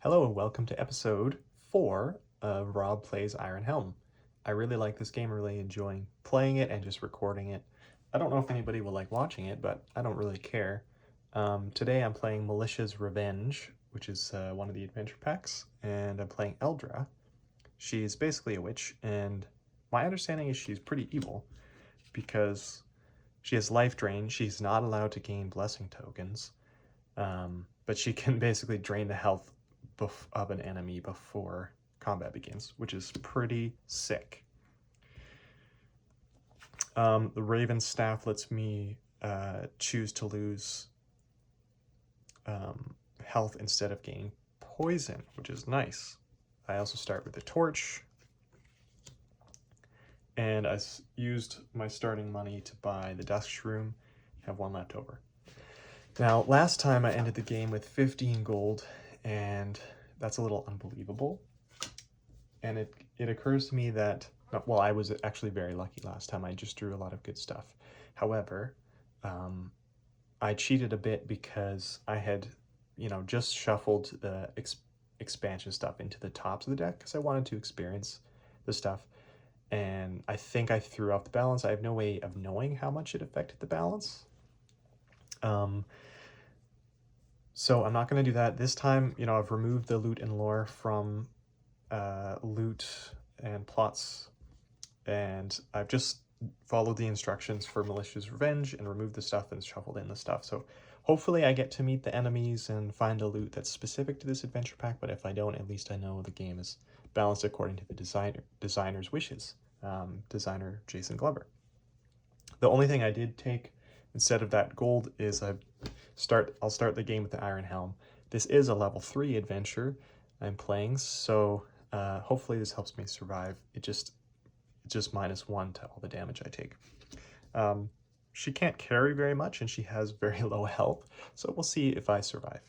Hello and welcome to episode 4 of Rob Plays Iron Helm. I really like this game, really enjoying playing it and just recording it. I don't know if anybody will like watching it, but I don't really care. Today I'm playing Malicia's Revenge, which is one of the adventure packs, and I'm playing Eldra. She's basically a witch, and my understanding is she's pretty evil because she has life drain. She's not allowed to gain blessing tokens, but she can basically drain the health of an enemy before combat begins, which is pretty sick. The Raven Staff lets me choose to lose health instead of gaining poison, which is nice. I also start with the torch, and I used my starting money to buy the Dusk Shroom, have one left over. Now, last time I ended the game with 15 gold, and that's a little unbelievable. And it occurs to me that, well, I was actually very lucky last time. I just drew a lot of good stuff. However, I cheated a bit because I had, just shuffled the expansion stuff into the tops of the deck because I wanted to experience the stuff. And I think I threw off the balance. I have no way of knowing how much it affected the balance. So I'm not going to do that. This time, I've removed the loot and lore from loot and plots, and I've just followed the instructions for Malicia's Revenge and removed the stuff and shuffled in the stuff. So hopefully I get to meet the enemies and find a loot that's specific to this adventure pack, but if I don't, at least I know the game is balanced according to the designer's wishes. Designer Jason Glover. The only thing I did take instead of that gold is I'll start the game with the Iron Helm. This is a level 3 adventure I'm playing, so hopefully this helps me survive. It's just -1 to all the damage I take. She can't carry very much and she has very low health, so we'll see if I survive.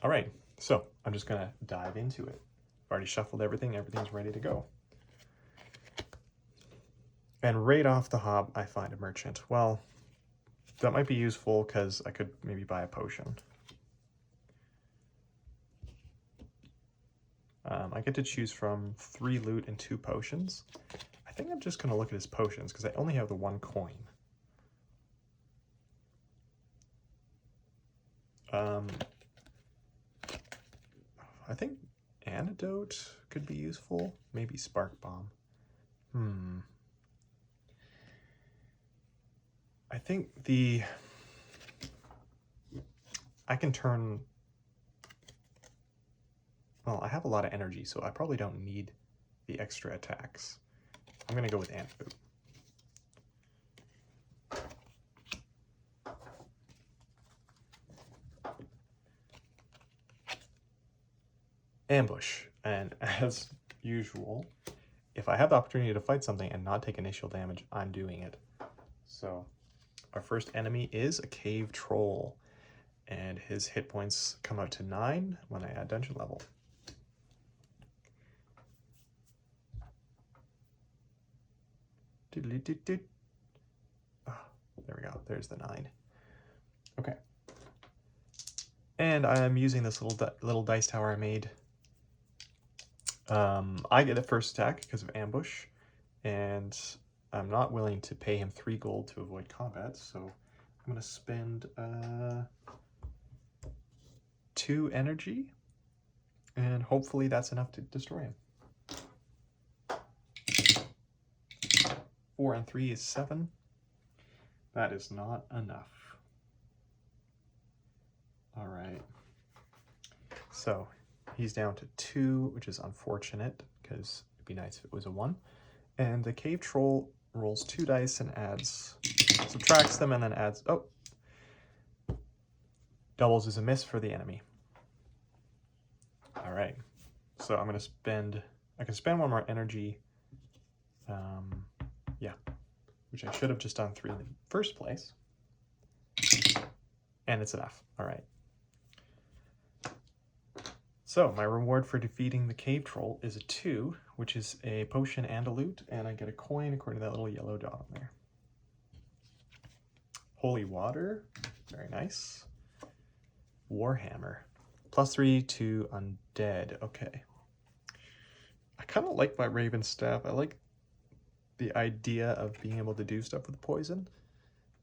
All right, so I'm just gonna dive into it. I've already shuffled everything, everything's ready to go. And right off the hop, I find a merchant. Well, that might be useful because I could maybe buy a potion. I get to choose from 3 loot and 2 potions. I think I'm just going to look at his potions because I only have the 1 coin. I think Antidote could be useful. Maybe Spark Bomb. I think I can turn... Well, I have a lot of energy, so I probably don't need the extra attacks. I'm going to go with Antidote. Ambush. And as usual, if I have the opportunity to fight something and not take initial damage, I'm doing it. So our first enemy is a cave troll, and his hit points come out to 9 when I add dungeon level. Oh, there we go. There's the 9. Okay. And I'm using this little dice tower I made. I get the first attack because of ambush, and I'm not willing to pay him 3 gold to avoid combat, so I'm going to spend 2 energy, and hopefully that's enough to destroy him. 4 and 3 is 7. That is not enough. All right. So he's down to 2, which is unfortunate because it'd be nice if it was a 1. And the cave troll rolls 2 dice and subtracts them and then adds, doubles is a miss for the enemy. All right. So I can spend 1 more energy. Which I should have just done 3 in the first place. And it's enough. All right. So my reward for defeating the cave troll is a 2, which is a potion and a loot, and I get a coin according to that little yellow dot on there. Holy water. Very nice. Warhammer. +3 to undead. Okay. I kind of like my Raven Staff. I like the idea of being able to do stuff with poison.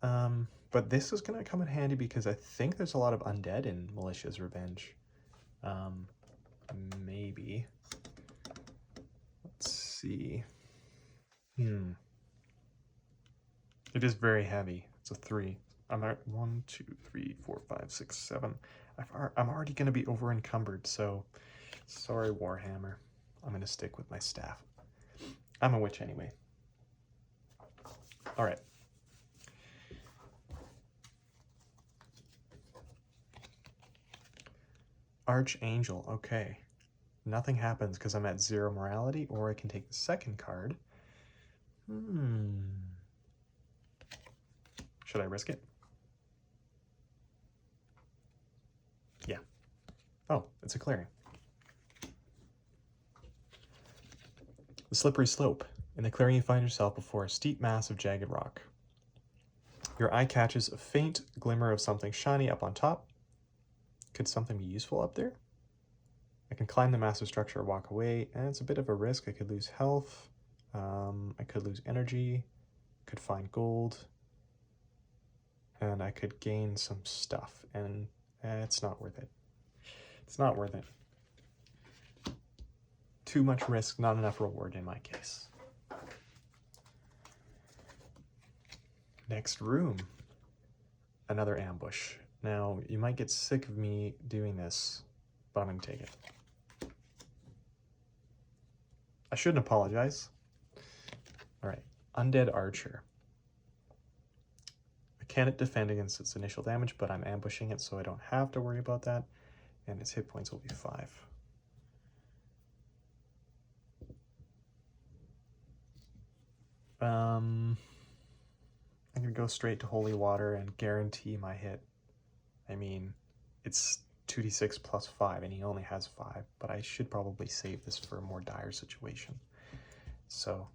But this is going to come in handy because I think there's a lot of undead in Malicia's Revenge. Maybe. Let's see. It is very heavy. It's a 3. I'm at 1, 2, 3, 4, 5, 6, 7. I'm already going to be over encumbered, so sorry, Warhammer. I'm going to stick with my staff. I'm a witch anyway. All right. Archangel. Okay. Nothing happens because I'm at 0 morality, or I can take the second card. Should I risk it? Yeah. Oh, it's a clearing. The slippery slope. In the clearing, you find yourself before a steep mass of jagged rock. Your eye catches a faint glimmer of something shiny up on top. Could something be useful up there? I can climb the massive structure or walk away, and it's a bit of a risk. I could lose health. I could lose energy. Could find gold. And I could gain some stuff, and it's not worth it. It's not worth it. Too much risk, not enough reward in my case. Next room. Another ambush. Now, you might get sick of me doing this, but I'm going to take it. I shouldn't apologize. All right. Undead Archer. I can't defend against its initial damage, but I'm ambushing it, so I don't have to worry about that. And its hit points will be 5. I'm going to go straight to Holy Water and guarantee my hit. I mean, it's 2d6 plus 5, and he only has 5, but I should probably save this for a more dire situation. So,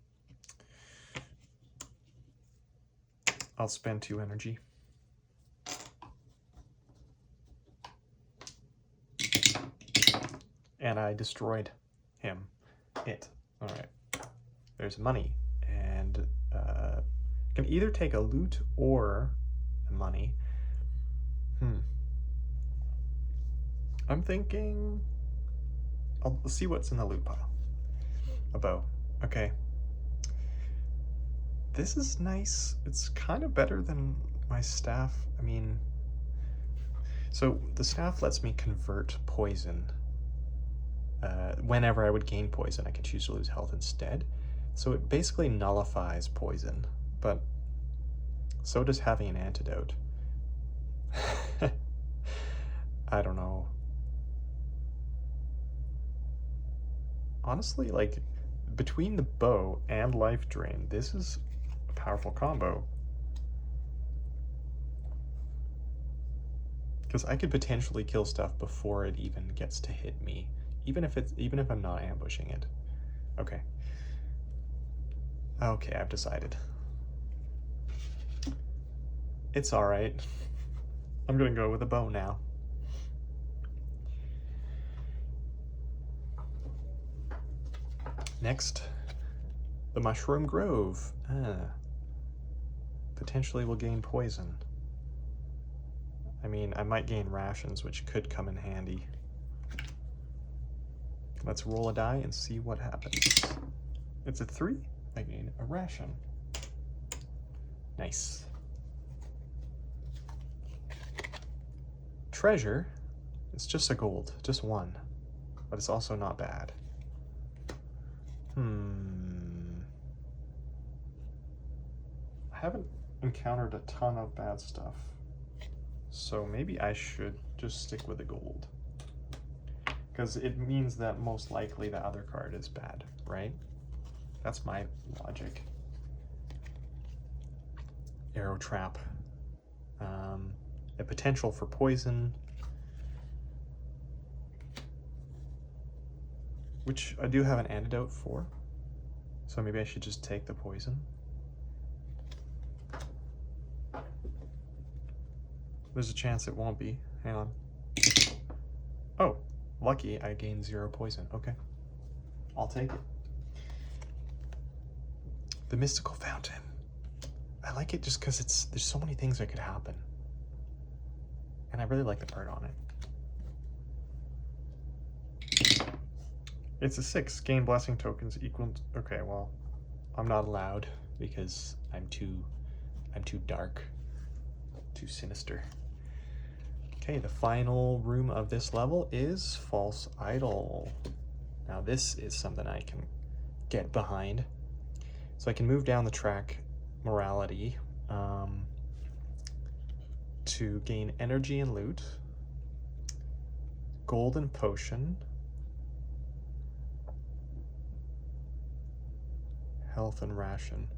I'll spend 2 energy. And I destroyed him. Alright. There's money. And can either take a loot or money. I'm thinking I'll see what's in the loot pile. A bow. Okay. This is nice. It's kind of better than my staff. I mean, so the staff lets me convert poison. Whenever I would gain poison, I could choose to lose health instead. So it basically nullifies poison, but so does having an antidote. I don't know. Honestly, like, between the bow and life drain, this is a powerful combo. Because I could potentially kill stuff before it even gets to hit me, even if I'm not ambushing it. Okay. Okay, I've decided. It's all right. I'm gonna go with a bow now. Next, the Mushroom Grove. Potentially will gain poison. I mean, I might gain rations, which could come in handy. Let's roll a die and see what happens. It's a 3. I gain a ration. Nice. Treasure. It's just a gold, just 1, but it's also not bad. I haven't encountered a ton of bad stuff, so maybe I should just stick with the gold, because it means that most likely the other card is bad, right? That's my logic. Arrow trap. A potential for poison, which I do have an antidote for, so maybe I should just take the poison. There's a chance it won't be. Hang on. Oh, lucky I gained 0 poison. Okay. I'll take it. The Mystical Fountain. I like it just because there's so many things that could happen. And I really like the art on it. It's a 6. Gain blessing tokens equal to, okay, well, I'm not allowed because I'm too dark, too sinister. Okay, the final room of this level is False Idol. Now this is something I can get behind. So I can move down the track morality to gain energy and loot, golden potion, health and ration.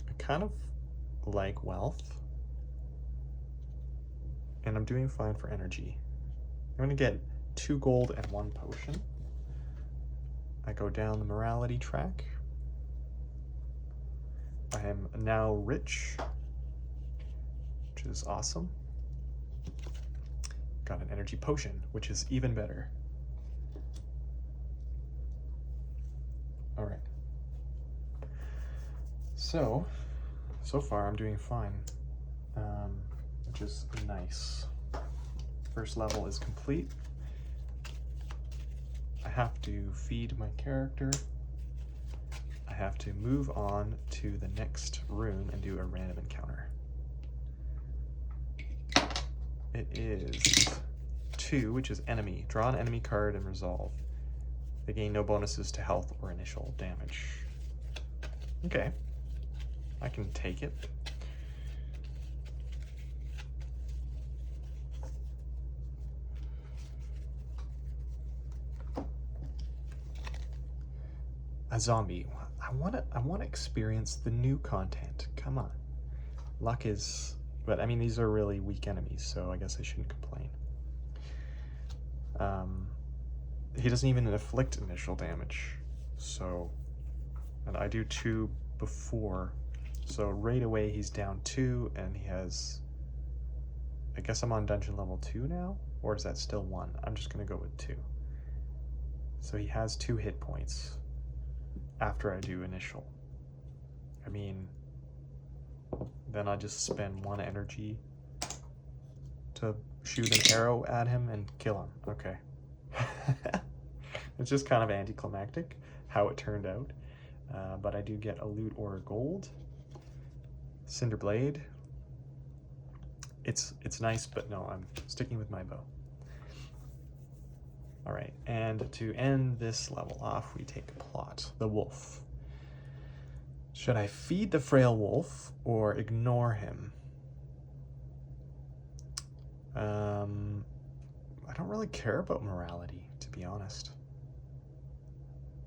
I kind of like wealth, and I'm doing fine for energy. I'm gonna get 2 gold and 1 potion. I go down the morality track. I am now rich, which is awesome. Got an energy potion, which is even better. All right. So far I'm doing fine, which is nice. First level is complete. I have to feed my character. I have to move on to the next room and do a random encounter. It is 2, which is enemy. Draw an enemy card and resolve. They gain no bonuses to health or initial damage. Okay, I can take it. A zombie. I want to experience the new content. Come on. Luck is, but I mean these are really weak enemies, so I guess I shouldn't complain. He doesn't even inflict initial damage, so, and I do 2 before, so right away he's down 2, and he has, I guess I'm on dungeon level 2 now, or is that still 1? I'm just gonna go with 2. So he has 2 hit points after I do initial. I mean, then I just spend 1 energy to shoot an arrow at him and kill him. Okay. It's just kind of anticlimactic how it turned out, but I do get a loot or a gold. Cinder Blade. It's nice, but no, I'm sticking with my bow. All right, and to end this level off, we take a plot, the wolf. Should I feed the frail wolf or ignore him? I don't really care about morality, to be honest.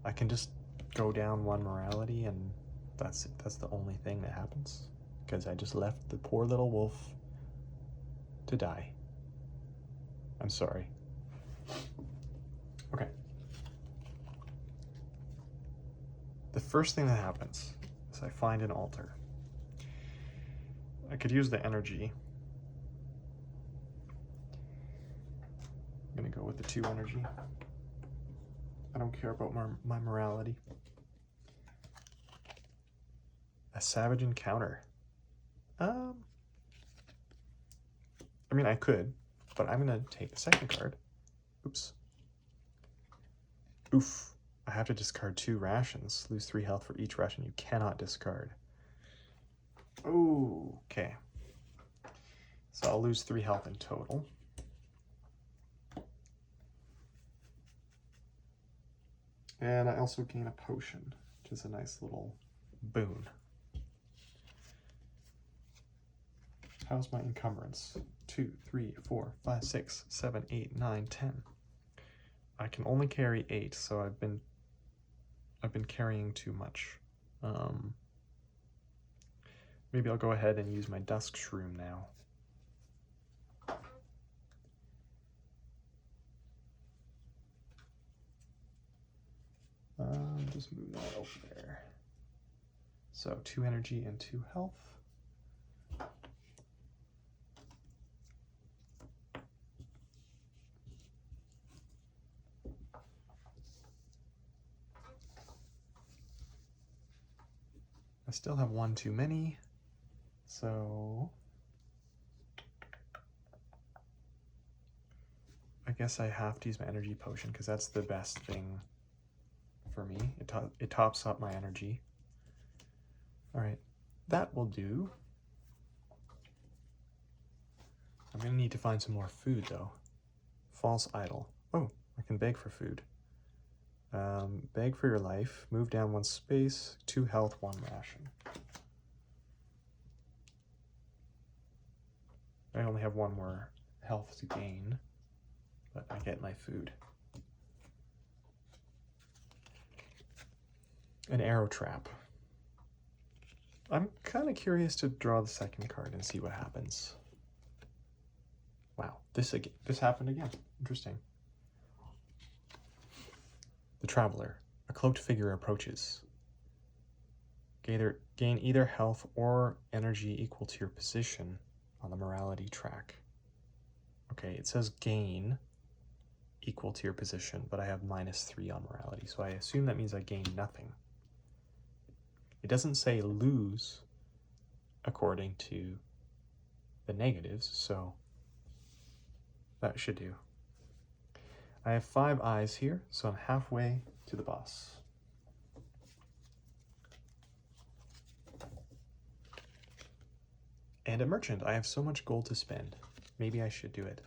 I can just go down 1 morality and that's it. That's the only thing that happens, because I just left the poor little wolf to die. I'm sorry. Okay. The first thing that happens is I find an altar. I could use the energy. I'm gonna go with the 2 energy. I don't care about my morality. A savage encounter. I mean, I could, but I'm gonna take the second card. Oops. Oof. I have to discard 2 rations. Lose 3 health for each ration you cannot discard. Oh, okay. So I'll lose 3 health in total. And I also gain a potion, which is a nice little boon. How's my encumbrance? 2, 3, 4, 5, 6, 7, 8, 9, 10. I can only carry 8, so I've been carrying too much. Maybe I'll go ahead and use my dusk shroom now. Just move that over there. So 2 energy and 2 health. I still have one too many, so I guess I have to use my energy potion because that's the best thing for me. It tops up my energy. All right, that will do. I'm gonna need to find some more food though. False idol. Oh, I can beg for food. Beg for your life. Move down 1 space. 2 health, 1 ration. I only have 1 more health to gain, but I get my food. An arrow trap. I'm kind of curious to draw the second card and see what happens. Wow, this happened again. Interesting. The Traveler. A cloaked figure approaches. Gain either health or energy equal to your position on the morality track. Okay, it says gain equal to your position, but I have -3 on morality, so I assume that means I gain nothing. It doesn't say lose according to the negatives, so that should do. I have 5 eyes here, so I'm halfway to the boss. And a merchant. I have so much gold to spend. Maybe I should do it.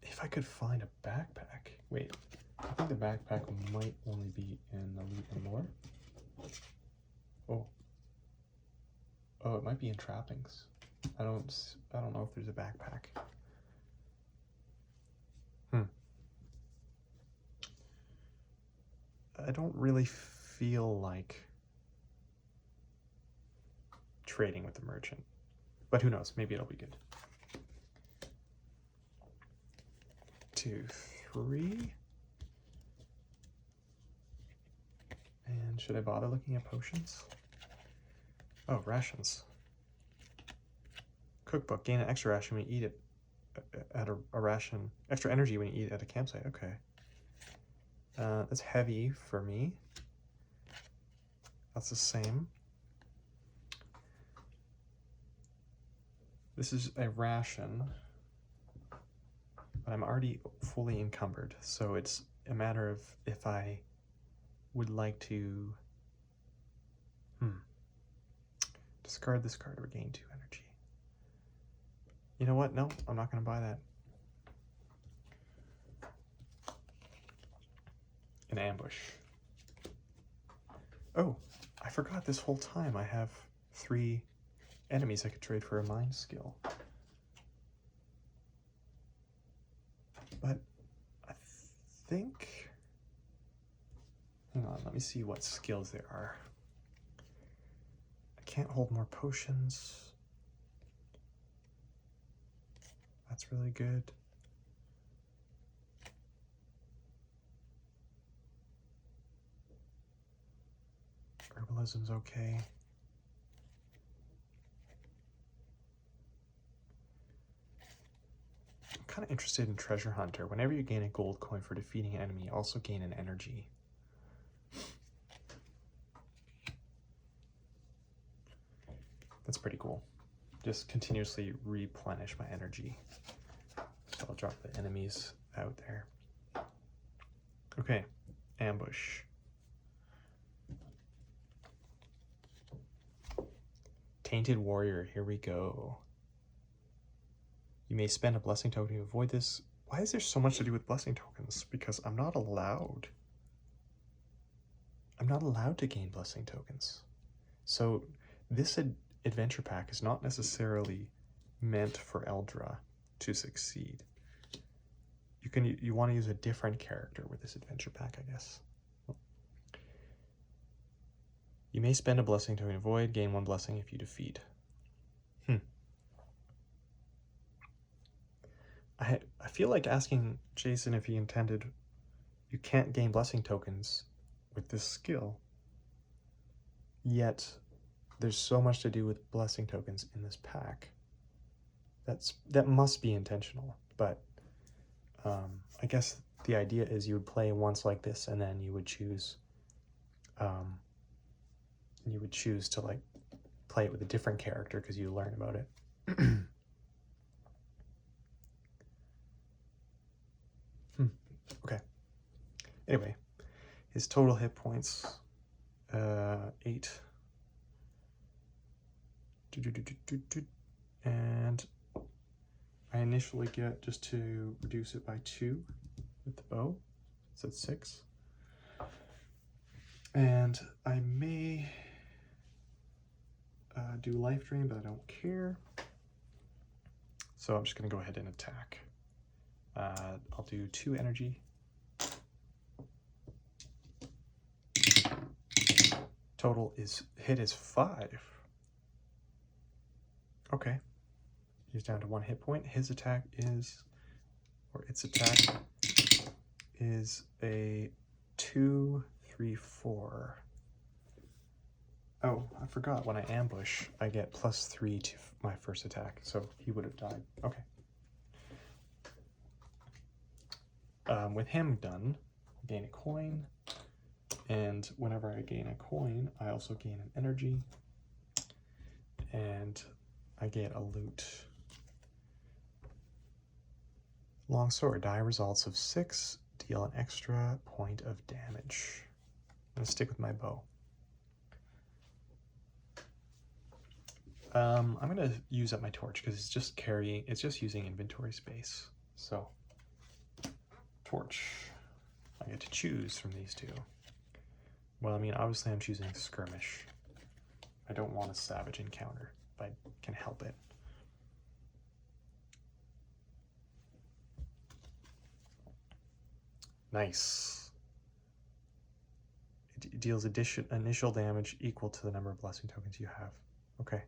If I could find a backpack. Wait, I think the backpack might only be in the loot and lore. Oh, it might be in trappings. I don't know if there's a backpack. I don't really feel like trading with the merchant, but who knows? Maybe it'll be good. 2, 3. And should I bother looking at potions? Oh, rations. Cookbook. Gain an extra ration when you eat it at a ration. Extra energy when you eat at a campsite. Okay. That's heavy for me. That's the same. This is a ration, but I'm already fully encumbered, so it's a matter of if I would like to discard this card or gain 2 energy. You know what? No, I'm not going to buy that. An ambush. Oh, I forgot this whole time I have 3 enemies I could trade for a mind skill. But I think... Hang on, let me see what skills there are. I can't hold more potions. That's really good. Herbalism's okay. I'm kind of interested in Treasure Hunter. Whenever you gain a gold coin for defeating an enemy, you also gain an energy. That's pretty cool. Just continuously replenish my energy. So I'll drop the enemies out there. Okay, ambush. Tainted Warrior, here we go. You may spend a blessing token to avoid this. Why is there so much to do with blessing tokens? Because I'm not allowed. I'm not allowed to gain blessing tokens. So this adventure pack is not necessarily meant for Eldra to succeed. You want to use a different character with this adventure pack, I guess. You may spend a blessing to avoid, gain 1 blessing if you defeat. I feel like asking Jason if he intended you can't gain blessing tokens with this skill, yet there's so much to do with blessing tokens in this pack. That must be intentional, but I guess the idea is you would play once like this and then you would choose you would choose to like play it with a different character because you learn about it. Okay. Anyway, his total hit points, 8. And I initially get, just to reduce it by 2 with the bow, so it's 6. And I may do life drain, but I don't care. So I'm just going to go ahead and attack. I'll do 2 energy. Total hit is 5. Okay. He's down to 1 hit point. His attack is, or its attack is a 2, 3, 4. Oh, I forgot, when I ambush, I get +3 to my first attack, so he would have died. Okay. With him done, gain a coin, and whenever I gain a coin, I also gain an energy, and I get a loot. Longsword, die results of 6, deal an extra point of damage. I'm gonna stick with my bow. I'm gonna use up my torch because it's just using inventory space. So, torch. I get to choose from these two. Well, I mean, obviously I'm choosing skirmish. I don't want a savage encounter, if I can help it. Nice. It deals initial damage equal to the number of blessing tokens you have. Okay.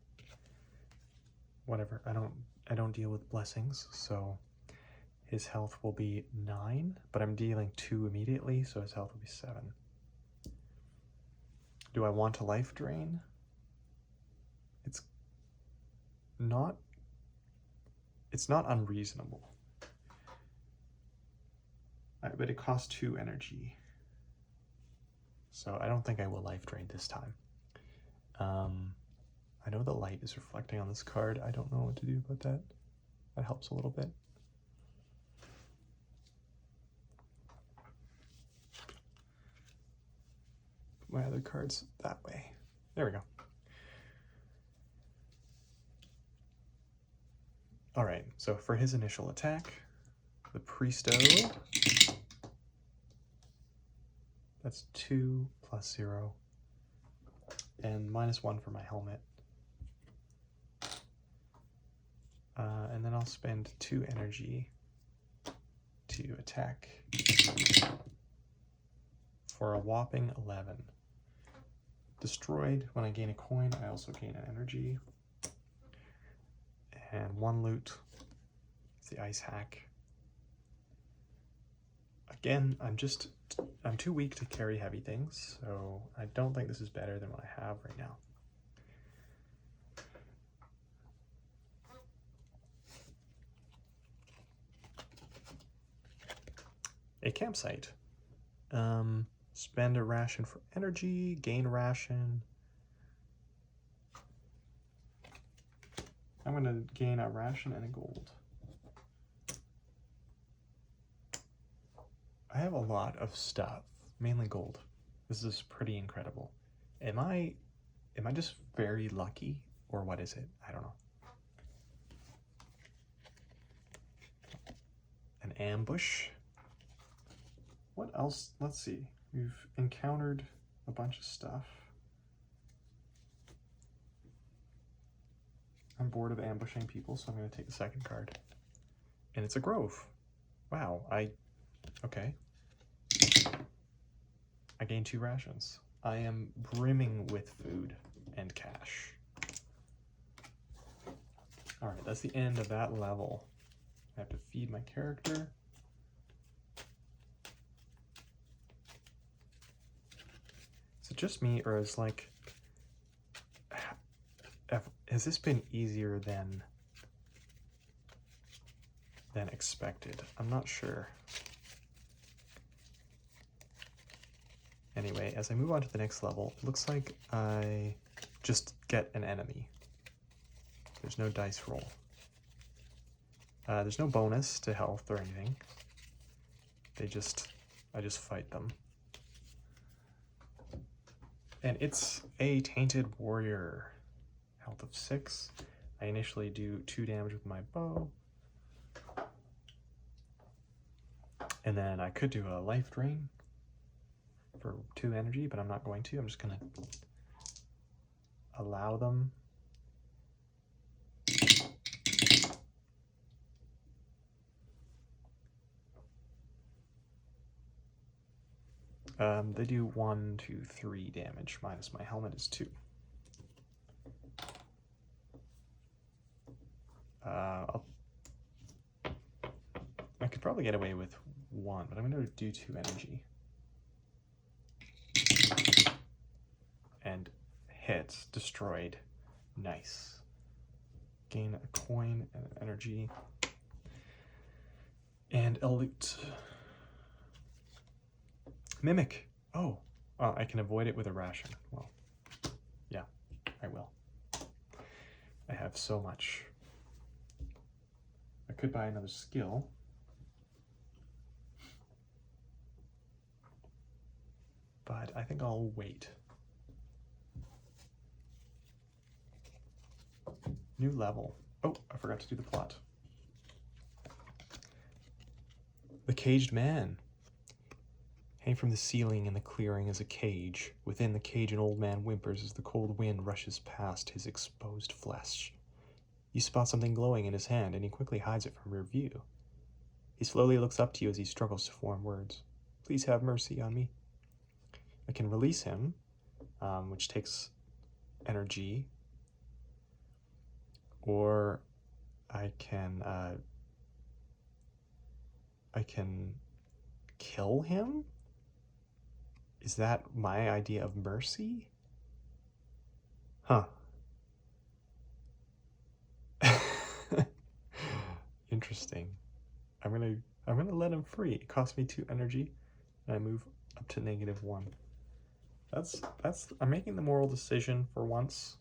Whatever. I don't deal with blessings, so his health will be 9, but I'm dealing 2 immediately, so his health will be 7. Do I want a life drain? It's not unreasonable. But it costs 2 energy. So I don't think I will life drain this time. I know the light is reflecting on this card. I don't know what to do about that. That helps a little bit. Put my other cards that way. There we go. All right, so for his initial attack, the Priesto, that's 2 plus 0, and -1 for my helmet. And then I'll spend 2 energy to attack for a whopping 11. Destroyed. When I gain a coin, I also gain an energy. And 1 loot. It's the ice hack. Again, I'm too weak to carry heavy things, so I don't think this is better than what I have right now. A campsite. Spend a ration for energy, gain a ration. I'm going to gain a ration and a gold. I have a lot of stuff, mainly gold. This is pretty incredible. Am I just very lucky, or what is it? I don't know. An ambush. What else? Let's see. We've encountered a bunch of stuff. I'm bored of ambushing people, so I'm going to take the second card. And it's a grove. Wow, okay. I gained 2 rations. I am brimming with food and cash. Alright, that's the end of that level. I have to feed my character. Is it just me, or is like... Has this been easier than expected? I'm not sure. Anyway, as I move on to the next level, it looks like I just get an enemy. There's no dice roll. There's no bonus to health or anything. I just fight them. And it's a Tainted Warrior. Health of 6. I initially do 2 damage with my bow. And then I could do a life drain for 2 energy, but I'm not going to. I'm just going to allow them. They do 1, 2, 3 damage, minus my helmet is 2. I could probably get away with 1, but I'm going to do 2 energy. And hit, destroyed. Nice. Gain a coin and energy. And a loot. Mimic. Oh, I can avoid it with a ration. Well, yeah, I will. I have so much. I could buy another skill. But I think I'll wait. New level. Oh, I forgot to do the plot. The Caged Man. Hanging from the ceiling in the clearing is a cage. Within the cage, an old man whimpers as the cold wind rushes past his exposed flesh. You spot something glowing in his hand, and he quickly hides it from your view. He slowly looks up to you as he struggles to form words. Please have mercy on me. I can release him, which takes energy, or I can kill him? Is that my idea of mercy? Huh. Interesting. I'm gonna let him free. It costs me 2 energy, and I move up to -1. I'm making the moral decision for once.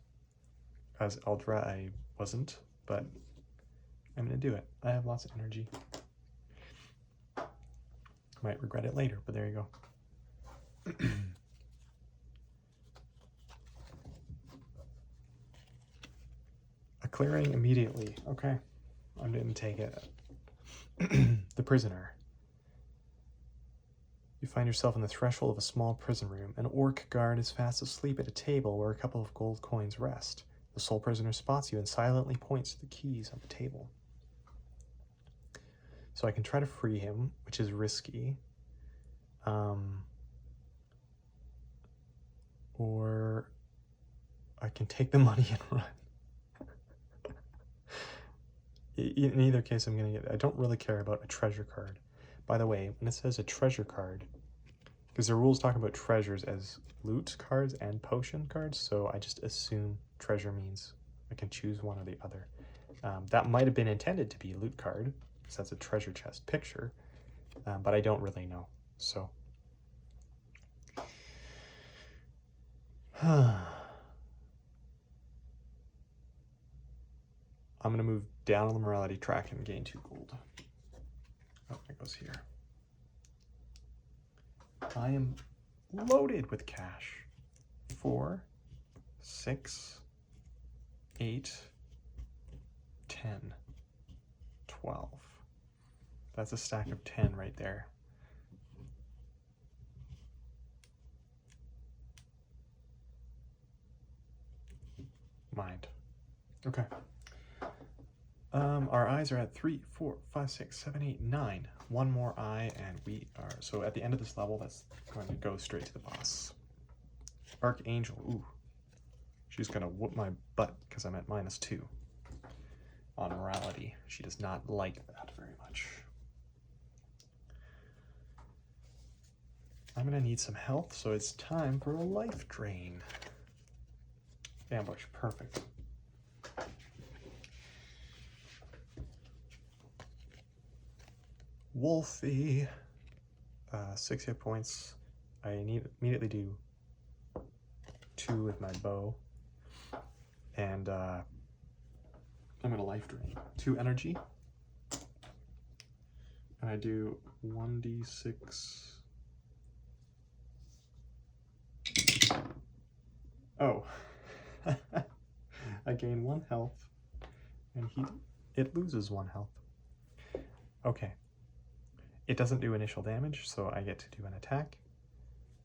As Eldra, I wasn't, but I'm gonna do it. I have lots of energy. Might regret it later, but there you go. A clearing immediately. Okay. I didn't take it. The prisoner. You find yourself on the threshold of a small prison room. An orc guard is fast asleep at a table where a couple of gold coins rest. The sole prisoner spots you and silently points to the keys on the table. So I can try to free him, which is risky. Or I can take the money and run. In either case, I'm going to get... I don't really care about a treasure card. By the way, when it says a treasure card, because the rules talk about treasures as loot cards and potion cards, so I just assume treasure means I can choose one or the other. That might have been intended to be a loot card, because that's a treasure chest picture, but I don't really know, so... I'm going to move down on the morality track and gain 2 gold. Oh, it goes here. I am loaded with cash. 4, 6, 8, 10, 12. That's a stack of 10 right there. Mind. Okay. Our eyes are at 3, 4, 5, 6, 7, 8, 9. One more eye, and we are... So at the end of this level, that's going to go straight to the boss. Archangel. Ooh. She's going to whoop my butt because I'm at -2 on morality. She does not like that very much. I'm going to need some health, so it's time for a life drain. Ambush. Perfect. Wolfie, 6 hit points. I immediately do 2 with my bow, and I'm gonna life drain 2 energy, and I do 1d6. Oh, I gain 1 health, and it loses 1 health. Okay, it doesn't do initial damage, so I get to do an attack.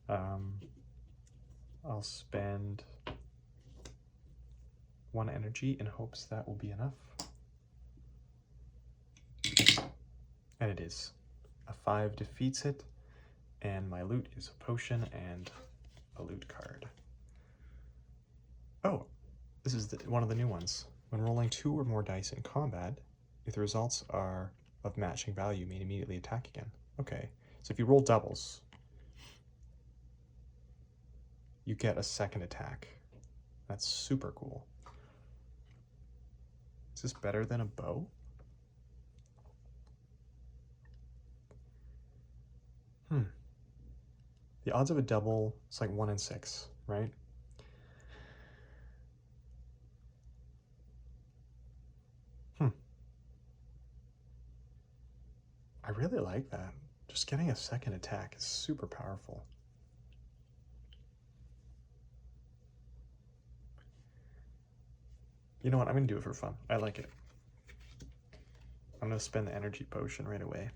I'll spend 1 energy in hopes that will be enough. And it is. A 5 defeats it, and my loot is a potion and a loot card. Oh, this is one of the new ones. When rolling 2 or more dice in combat, if the results are of matching value, you may immediately attack again. Okay, so if you roll doubles, you get a second attack. That's super cool. Is this better than a bow? The odds of a double, it's like 1 in 6, right? I really like that. Just getting a second attack is super powerful. You know what? I'm going to do it for fun. I like it. I'm going to spend the energy potion right away.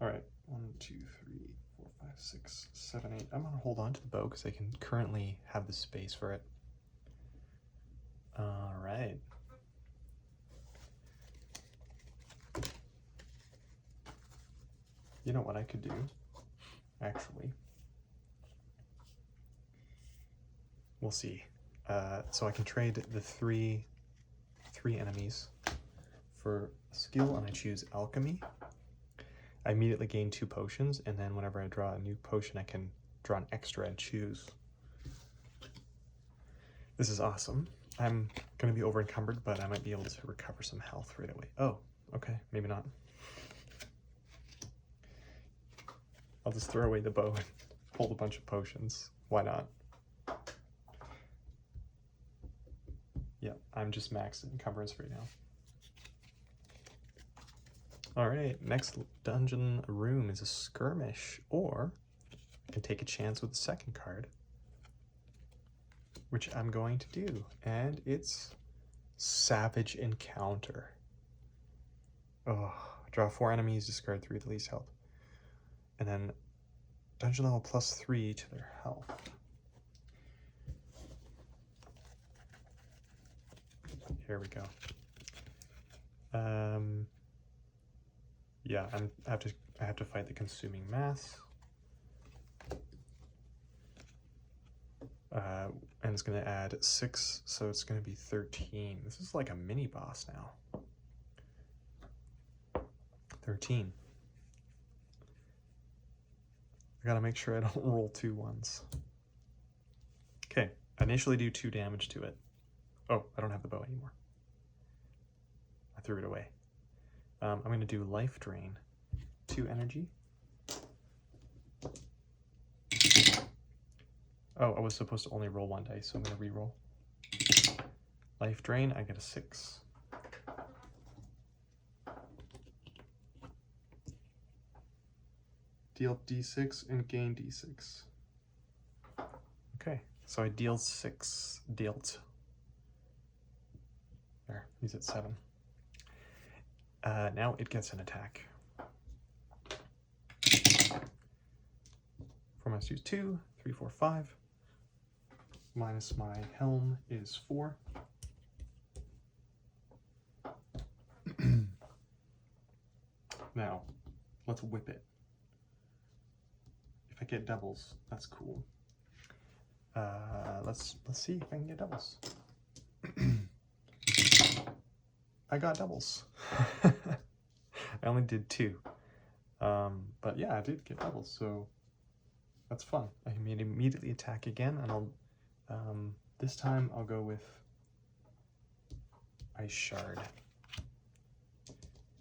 All right. 1, 2, 3, 4, 5, 6, 7, 8. I'm going to hold on to the bow because I can currently have the space for it. All right. You know what I could do, actually? We'll see. So I can trade the three enemies for skill, and I choose alchemy. I immediately gain 2 potions, and then whenever I draw a new potion, I can draw an extra and choose. This is awesome. I'm going to be over encumbered, but I might be able to recover some health right away. Oh, okay, maybe not. I'll just throw away the bow and hold a bunch of potions. Why not? Yeah, I'm just maxed encumbrance right now. Alright, next dungeon room is a skirmish, or I can take a chance with the second card, which I'm going to do, and it's Savage Encounter. Oh, draw 4 enemies, discard 3 of the least health. And then dungeon level +3 to their health. Here we go. Yeah, I have to fight the consuming mass. And it's going to add 6, so it's going to be 13. This is like a mini boss now. 13. I gotta make sure I don't roll 2 1s. Okay, I initially do 2 damage to it. Oh, I don't have the bow anymore. I threw it away. I'm going to do life drain, 2 energy. Oh, I was supposed to only roll 1 dice, so I'm going to re-roll. Life drain, I get a 6. Deal d6 and gain d6. Okay, so I deal 6. Dealt. There, he's at 7. Now it gets an attack. 4 minus 2 is 2, 3, 4, 5. Minus my Helm is 4. Now, let's whip it. If I get doubles, that's cool. Let's see if I can get doubles. I got doubles. I only did 2. But yeah, I did get doubles, so that's fun. I can immediately attack again, and I'll this time I'll go with Ice Shard.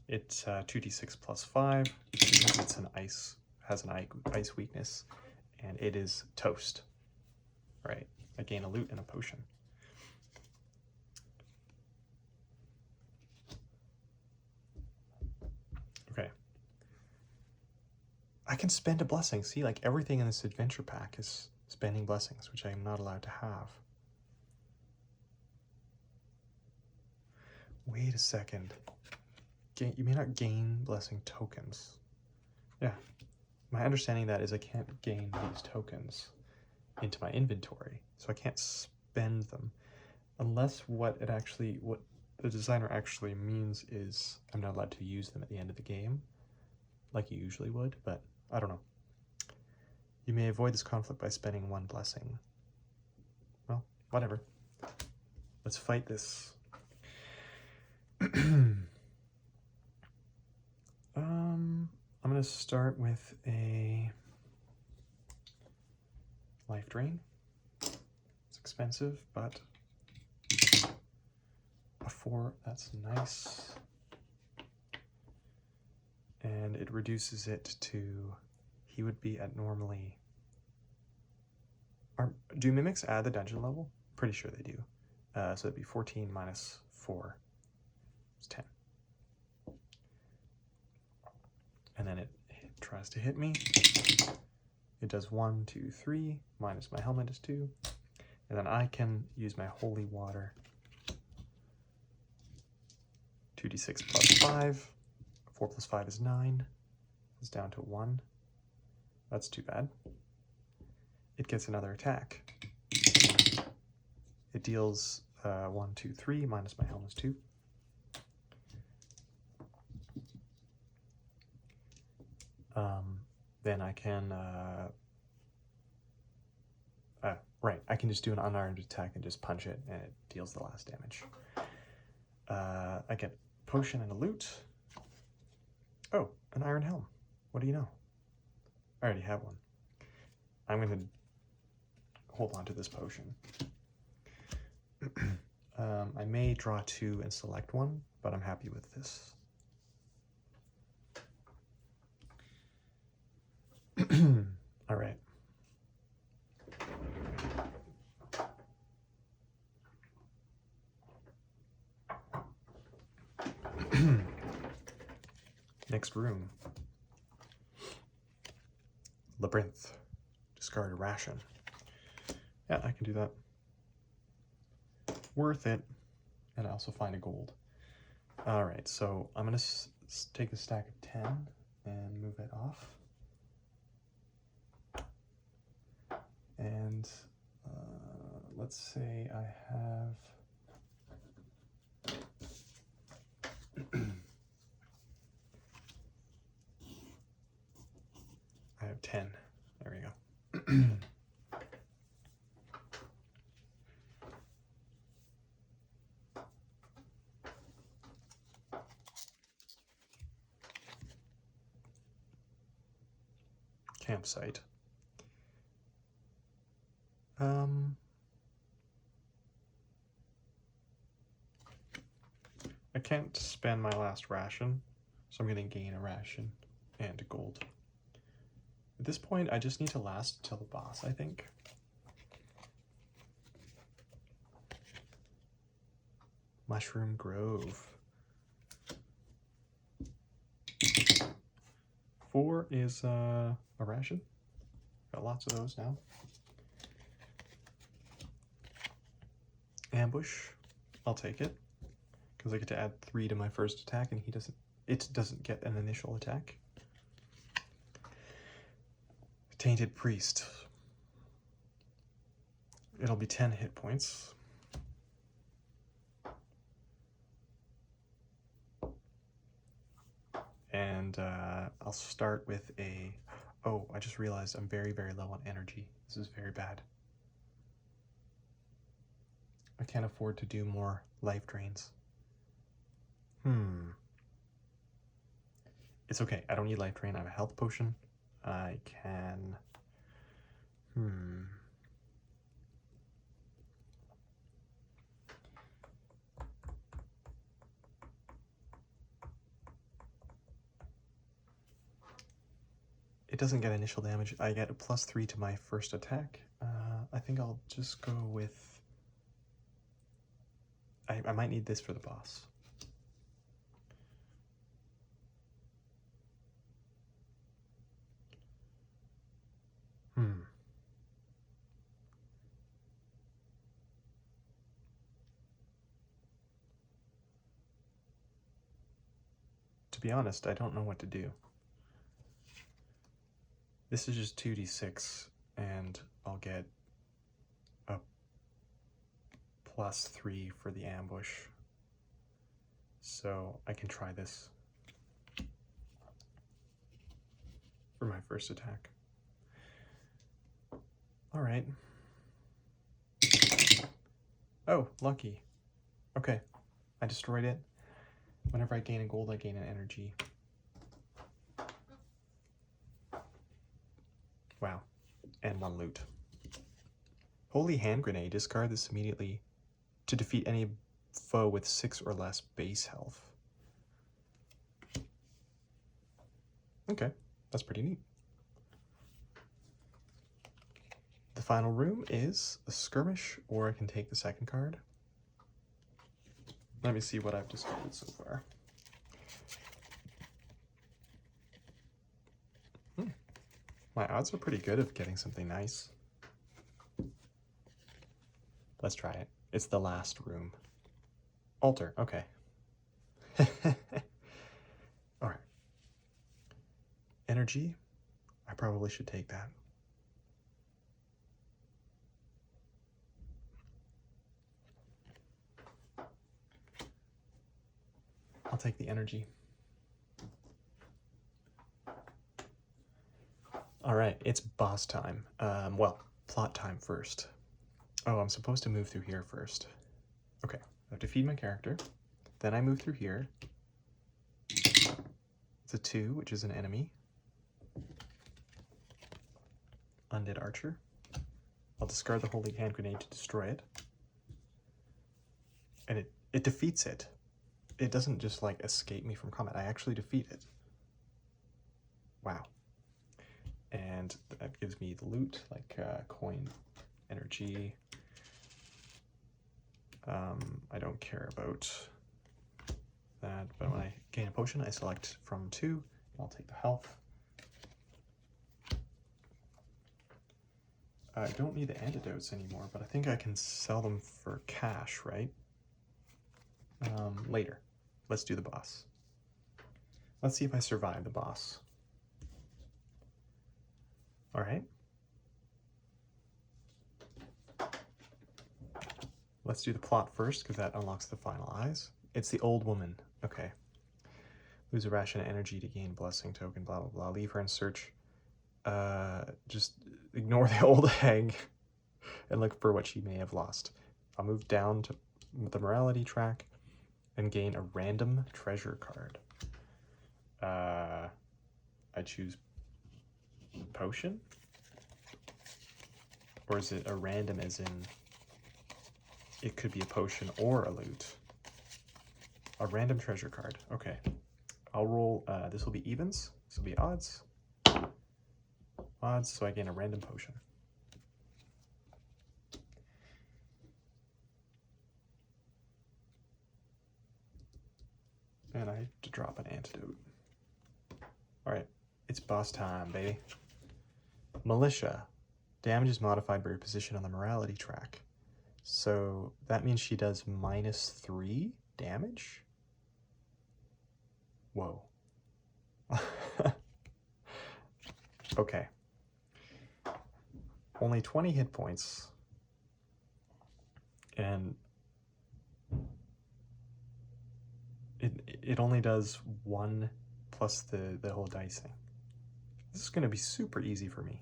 It's 2d6 plus 5. It's an ice, has an ice weakness, and it is toast. Right, I gain a loot and a potion. Okay. I can spend a blessing. See, like everything in this adventure pack is spending blessings, which I am not allowed to have. Wait a second. You may not gain blessing tokens. Yeah. My understanding of that is I can't gain these tokens into my inventory, so I can't spend them. Unless what the designer actually means is I'm not allowed to use them at the end of the game, like you usually would, but I don't know. You may avoid this conflict by spending 1 blessing. Well, whatever. Let's fight this. I'm gonna start with a life drain. It's expensive, but a 4, that's nice. And it reduces it to, he would be at normally, do mimics add the dungeon level? Pretty sure they do. So it'd be 14 minus 4, it's 10. And then it tries to hit me. It does 1, 2, 3, minus my helmet is 2. And then I can use my holy water. 2d6 plus 5. 4 plus 5 is 9. It's down to 1. That's too bad. It gets another attack. It deals 1, 2, 3, minus my helmet is 2. Then I can, right, I can just do an unarmed attack and just punch it, and it deals the last damage. I get potion and a loot. Oh, an iron helm. What do you know? I already have one. I'm going to hold on to this potion. I may draw 2 and select one, but I'm happy with this. All right. Next room. Labyrinth. Discard a ration. Yeah, I can do that. Worth it. And I also find a gold. All right, so I'm going to take a stack of 10 and move it off. And let's say I have I have 10. There we go. Campsite. I can't spend my last ration, so I'm going to gain a ration and a gold. At this point, I just need to last till the boss, I think. Mushroom Grove. 4 is a ration. Got lots of those now. Ambush. I'll take it, because I get to add 3 to my first attack, and it doesn't get an initial attack. Tainted Priest. It'll be 10 hit points. And I'll start with a... Oh, I just realized I'm very, very low on energy. This is very bad. I can't afford to do more life drains. It's okay. I don't need life drain. I have a health potion. I can... it doesn't get initial damage. I get a +3 to my first attack. I think I'll just go with... I might need this for the boss. To be honest, I don't know what to do. This is just 2d6, and I'll get a +3 for the ambush. So I can try this for my first attack. All right. Oh, lucky. Okay, I destroyed it. Whenever I gain a gold, I gain an energy. Wow. And 1 loot. Holy Hand Grenade. Discard this immediately to defeat any foe with 6 or less base health. Okay, that's pretty neat. The final room is a skirmish, or I can take the second card. Let me see what I've discovered so far. My odds are pretty good of getting something nice. Let's try it. It's the last room. Altar, okay. Alright. Energy, I probably should take that. I'll take the energy. Alright, it's boss time. Well, plot time first. Oh, I'm supposed to move through here first. Okay, I have to feed my character. Then I move through here. It's a 2, which is an enemy. Undead Archer. I'll discard the Holy Hand Grenade to destroy it. And it defeats it. It doesn't just, like, escape me from combat. I actually defeat it. Wow. And that gives me the loot, like coin, energy. I don't care about that, but when I gain a potion, I select from 2. I'll take the health. I don't need the antidotes anymore, but I think I can sell them for cash, right? Later. Let's do the boss. Let's see if I survive the boss. All right. Let's do the plot first, because that unlocks the final eyes. It's the old woman. Okay. Lose a ration of energy to gain blessing token, blah, blah, blah. Leave her in search. Just ignore the old hag and look for what she may have lost. I'll move down to the morality track and gain a random treasure card. I choose potion? Or is it a random as in it could be a potion or a loot? A random treasure card. Okay. I'll roll, this will be evens. This will be odds. Odds, so I gain a random potion. And I have to drop an antidote. Alright, it's boss time, baby. Malicia. Damage is modified by your position on the morality track. So that means she does -3 damage? Whoa. Okay. Only 20 hit points. And it only does 1 plus the whole dice thing. This is going to be super easy for me.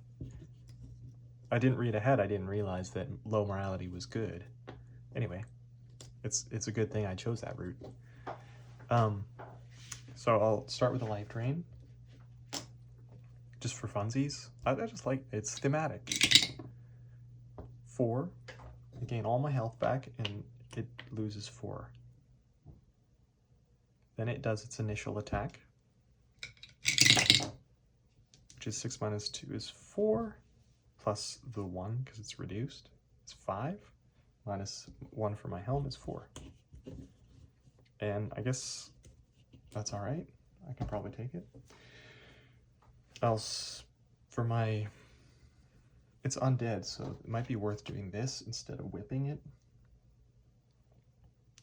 I didn't read ahead. I didn't realize that low morality was good. Anyway, it's a good thing I chose that route. So I'll start with a life drain. Just for funsies. I just like, it's thematic. 4. I gain all my health back and it loses 4. Then it does its initial attack, which which is 6 minus 2 is 4, plus the 1 because it's reduced. It's 5, minus 1 for my Helm is 4. And I guess that's all right. I can probably take it. Else, for my... It's undead, so it might be worth doing this instead of whipping it.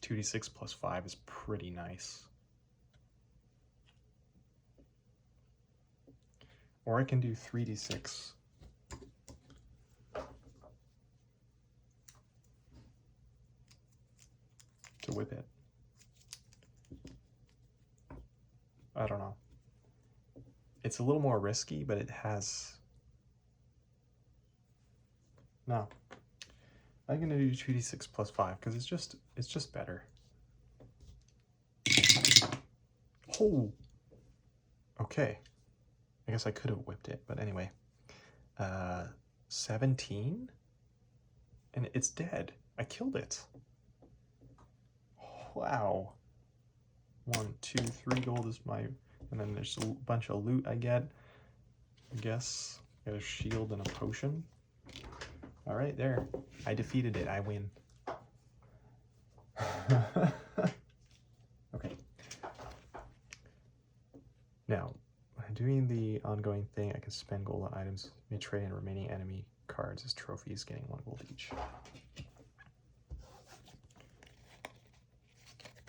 2d6 plus 5 is pretty nice. Or I can do 3d6. To whip it. I don't know. It's a little more risky, but it has... No. I'm gonna do 2d6 plus 5 because it's just better. Oh! Okay. I guess I could have whipped it, but anyway. 17? And it's dead. I killed it. Wow. 1, 2, 3 gold is my... And then there's a bunch of loot I get. I guess. I got a shield and a potion. Alright, there. I defeated it. I win. Okay. Now, doing the ongoing thing, I can spend gold on items, may trade in remaining enemy cards as trophies, getting 1 gold each.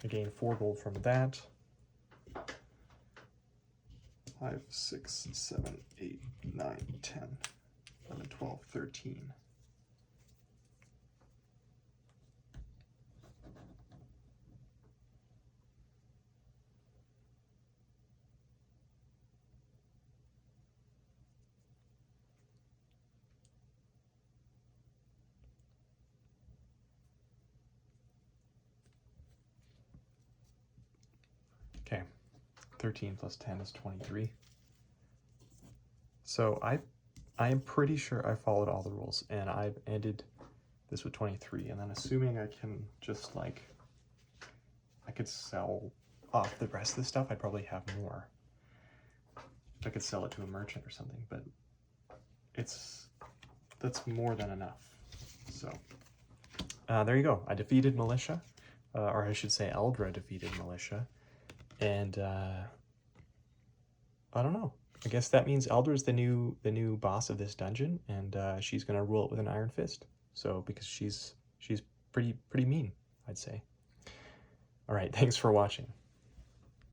I gain 4 gold from that. 5, 6, 7, 8, 9, 10, 11, 12, 13. Okay, 13 plus 10 is 23. So I am pretty sure I followed all the rules, and I've ended this with 23, and then assuming I can just, like, I could sell off the rest of the stuff, I'd probably have more. I could sell it to a merchant or something, but that's more than enough. So, there you go. I defeated Malicia, or I should say Eldra defeated Malicia. And I don't know. I guess that means Eldra's the new boss of this dungeon, and she's gonna rule it with an iron fist. So because she's pretty mean, I'd say. All right, thanks for watching.